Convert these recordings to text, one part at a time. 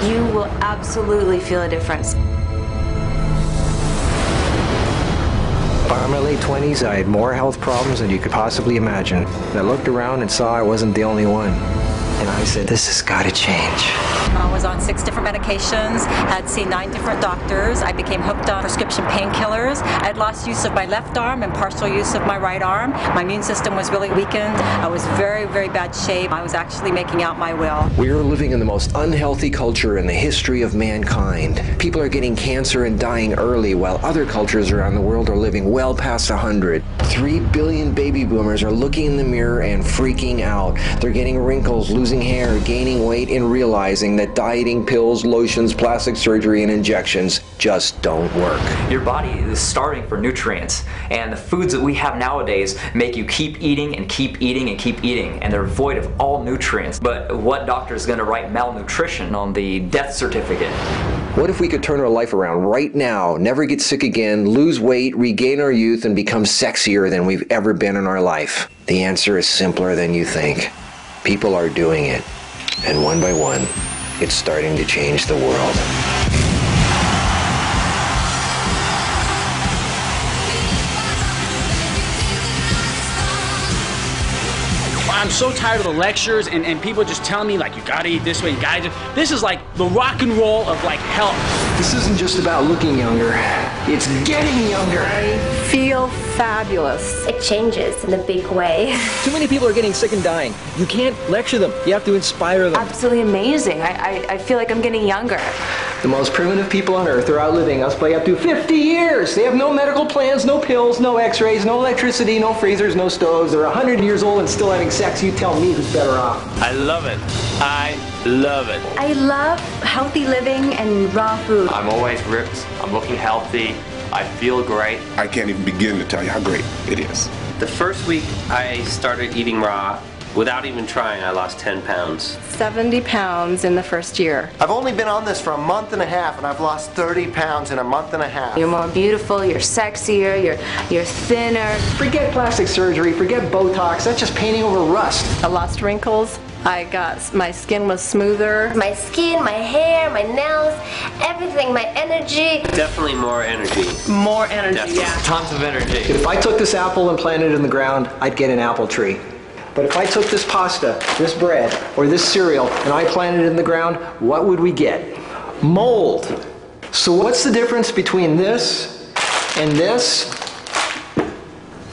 You will absolutely feel a difference. By my late 20s, I had more health problems than you could possibly imagine. I looked around and saw I wasn't the only one. And I said, this has got to change. I was on 6 different medications, had seen 9 different doctors. I became hooked on prescription painkillers. I had lost use of my left arm and partial use of my right arm. My immune system was really weakened. I was very, very bad shape. I was actually making out my will. We are living in the most unhealthy culture in the history of mankind. People are getting cancer and dying early, while other cultures around the world are living well past 100. 3 billion baby boomers are looking in the mirror and freaking out. They're getting wrinkles, losing hair, gaining weight, and realizing that dieting, pills, lotions, plastic surgery, and injections just don't work. Your body is starving for nutrients, and the foods that we have nowadays make you keep eating and keep eating and keep eating, and they're void of all nutrients. But what doctor is going to write malnutrition on the death certificate? What if we could turn our life around right now, never get sick again, lose weight, regain our youth, and become sexier than we've ever been in our life? The answer is simpler than you think. People are doing it, and one by one, it's starting to change the world. I'm so tired of the lectures and people just telling me, like, you gotta eat this way, you gotta do. This is like the rock and roll of like health. This isn't just about looking younger, it's getting younger. I feel fabulous. It changes in a big way. Too many people are getting sick and dying. You can't lecture them, you have to inspire them. Absolutely amazing. I feel like I'm getting younger. The most primitive people on earth are outliving us by up to 50 years. They have no medical plans, no pills, no x-rays, no electricity, no freezers, no stoves. They're 100 years old and still having sex. You tell me who's better off. I love it. I love it. I love healthy living and raw food. I'm always ripped. I'm looking healthy. I feel great. I can't even begin to tell you how great it is. The first week I started eating raw, without even trying, I lost 10 pounds. 70 pounds in the first year. I've only been on this for a month and a half, and I've lost 30 pounds in a month and a half. You're more beautiful, you're sexier, you're thinner. Forget plastic surgery, forget Botox, that's just painting over rust. I lost wrinkles. My skin was smoother. My skin, my hair, my nails, everything, my energy. Definitely more energy. More energy, Definitely. yeah. Tons of energy. If I took this apple and planted it in the ground, I'd get an apple tree. But if I took this pasta, this bread, or this cereal, and I planted it in the ground, what would we get? Mold. So what's the difference between this and this?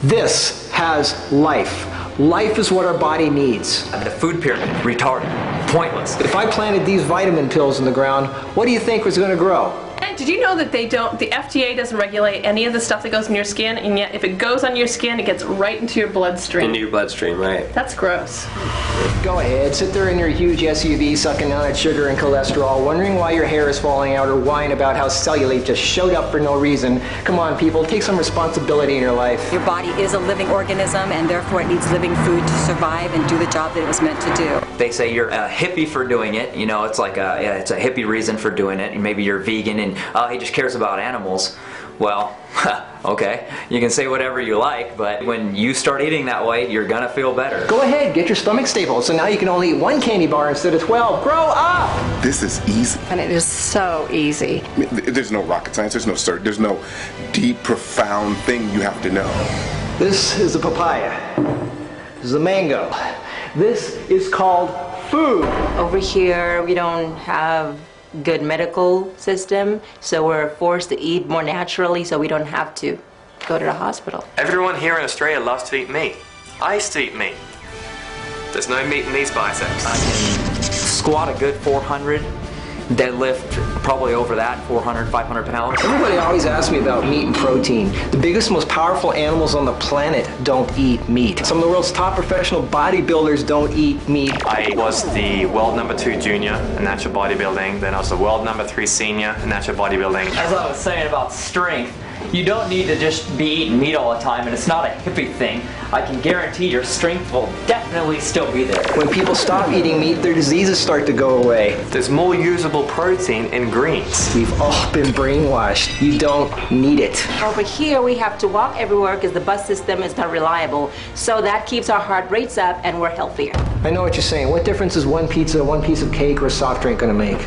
This has life. Life is what our body needs. The food pyramid, retarded, pointless. If I planted these vitamin pills in the ground, what do you think was going to grow? And did you know that the FDA doesn't regulate any of the stuff that goes in your skin, and yet if it goes on your skin, it gets right into your bloodstream? Into your bloodstream, right. That's gross. Go ahead, sit there in your huge SUV sucking down that sugar and cholesterol, wondering why your hair is falling out or whine about how cellulite just showed up for no reason. Come on, people, take some responsibility in your life. Your body is a living organism, and therefore it needs living food to survive and do the job that it was meant to do. They say you're a hippie for doing it. You know, it's like it's a hippie reason for doing it. And maybe you're vegan and he just cares about animals. Well, okay, you can say whatever you like, but when you start eating that way, you're gonna feel better. Go ahead, get your stomach stable, so now you can only eat 1 candy bar instead of 12. Grow up! This is easy. And it is so easy. I mean, there's no rocket science, there's no deep, profound thing you have to know. This is a papaya. This is a mango. This is called food. Over here, we don't have good medical system, so we're forced to eat more naturally so we don't have to go to the hospital. Everyone here in Australia loves to eat meat. I used to eat meat. There's no meat in these biceps. I can squat a good 400, deadlift probably over that, 400, 500 pounds. Everybody always asks me about meat and protein. The biggest, most powerful animals on the planet don't eat meat. Some of the world's top professional bodybuilders don't eat meat. I was the world #2 junior in natural bodybuilding, then I was the world #3 senior in natural bodybuilding. As I was saying about strength, you don't need to just be eating meat all the time, and it's not a hippie thing. I can guarantee your strength will definitely still be there. When people stop eating meat, their diseases start to go away. There's more usable protein in greens. We've all been brainwashed. You don't need it. Over here, we have to walk everywhere because the bus system is not reliable, so that keeps our heart rates up and we're healthier. I know what you're saying. What difference is one pizza, one piece of cake, or a soft drink going to make?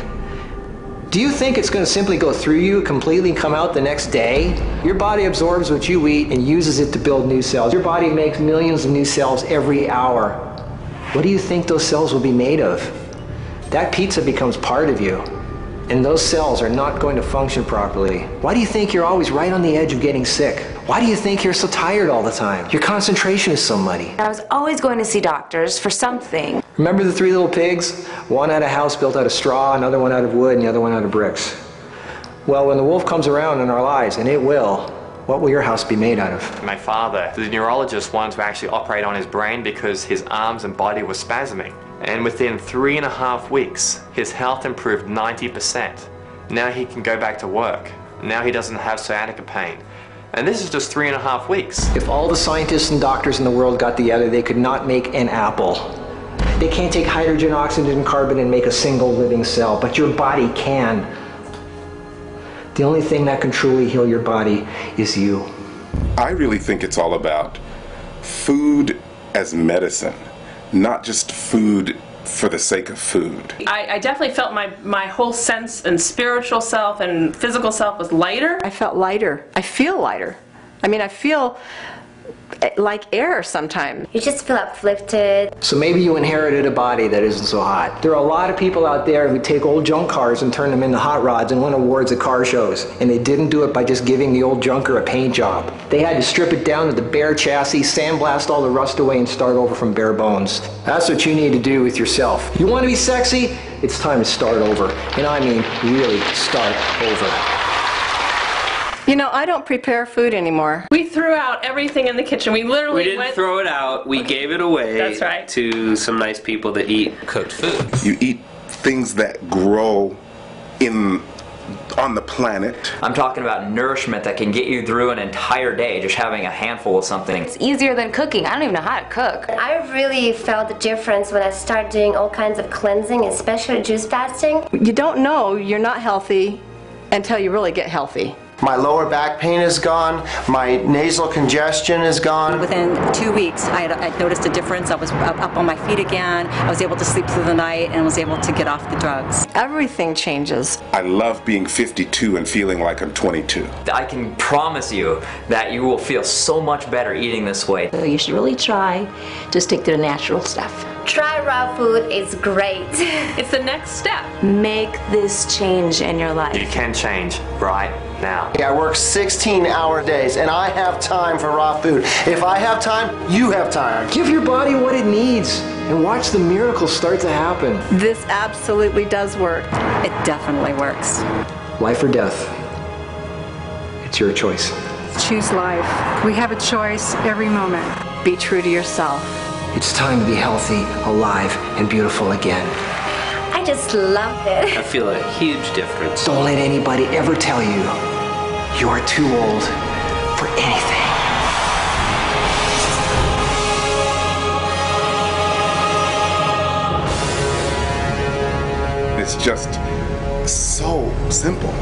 Do you think it's going to simply go through you, completely come out the next day? Your body absorbs what you eat and uses it to build new cells. Your body makes millions of new cells every hour. What do you think those cells will be made of? That pizza becomes part of you, and those cells are not going to function properly. Why do you think you're always right on the edge of getting sick? Why do you think you're so tired all the time? Your concentration is so muddy. I was always going to see doctors for something. Remember the three little pigs? One had a house built out of straw, another one out of wood, and the other one out of bricks. Well, when the wolf comes around in our lives, and it will, what will your house be made out of? My father, the neurologist, wanted to actually operate on his brain because his arms and body were spasming. And within 3.5 weeks, his health improved 90%. Now he can go back to work. Now he doesn't have sciatica pain. And this is just 3.5 weeks. If all the scientists and doctors in the world got together, they could not make an apple. They can't take hydrogen, oxygen, and carbon and make a single living cell, but your body can. The only thing that can truly heal your body is you. I really think it's all about food as medicine, not just food for the sake of food. I definitely felt my whole sense and spiritual self and physical self was lighter. I felt lighter. I feel lighter. I mean, I feel like air sometimes. You just feel uplifted. So maybe you inherited a body that isn't so hot. There are a lot of people out there who take old junk cars and turn them into hot rods and win awards at car shows. And they didn't do it by just giving the old junker a paint job. They had to strip it down to the bare chassis, sandblast all the rust away, and start over from bare bones. That's what you need to do with yourself. You want to be sexy? It's time to start over. And I mean really start over. You know, I don't prepare food anymore. We threw out everything in the kitchen. We literally didn't throw it out. We gave it away. That's right. To some nice people that eat cooked food. You eat things that grow on the planet. I'm talking about nourishment that can get you through an entire day just having a handful of something. It's easier than cooking. I don't even know how to cook. I really felt the difference when I started doing all kinds of cleansing, especially juice fasting. You don't know you're not healthy until you really get healthy. My lower back pain is gone. My nasal congestion is gone. Within 2 weeks, I noticed a difference. I was up on my feet again. I was able to sleep through the night and was able to get off the drugs. Everything changes. I love being 52 and feeling like I'm 22. I can promise you that you will feel so much better eating this way. So you should really try to stick to the natural stuff. Try raw food, it's great. It's the next step. Make this change in your life. You can change right now. I work 16-hour days and I have time for raw food. If I have time, you have time. Give your body what it needs and watch the miracles start to happen. This absolutely does work. It definitely works. Life or death, it's your choice. Choose life. We have a choice every moment. Be true to yourself. It's time to be healthy, alive, and beautiful again. I just loved it. I feel a huge difference. Don't let anybody ever tell you you are too old for anything. It's just so simple.